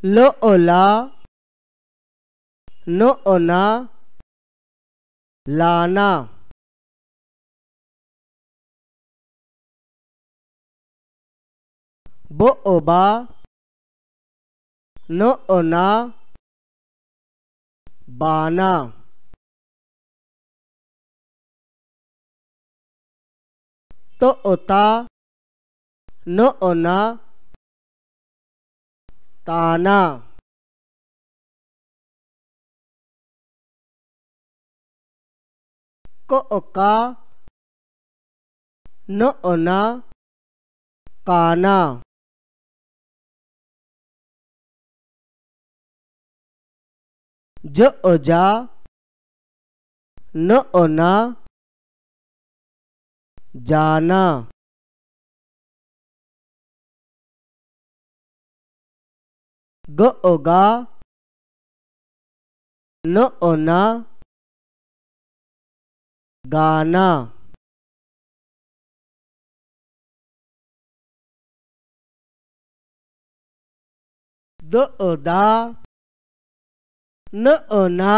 lo ola no ona लाना bo oba no ona बाना तो ओता no ona ताना को ओका no ona काना जो ओजा no ona जाना गो ओगा no ona गाना दो ओदा no ona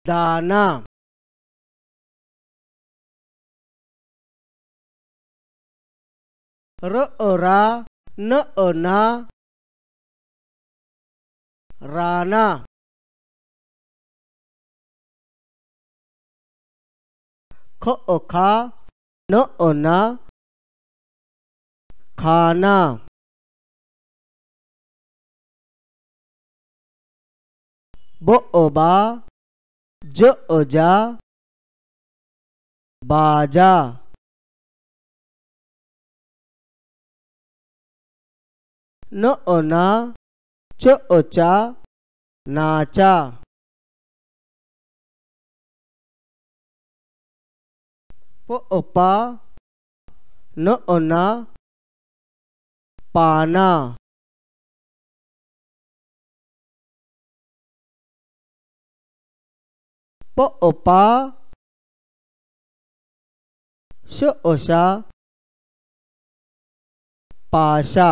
दाना रो ओरा no ona राना खो ओखा no ona खाना बो ओबा जो ओजा बाजा no ona चो ओचा नाचा पो ओपा no ona पाना पो ओपा शो ओशा पाशा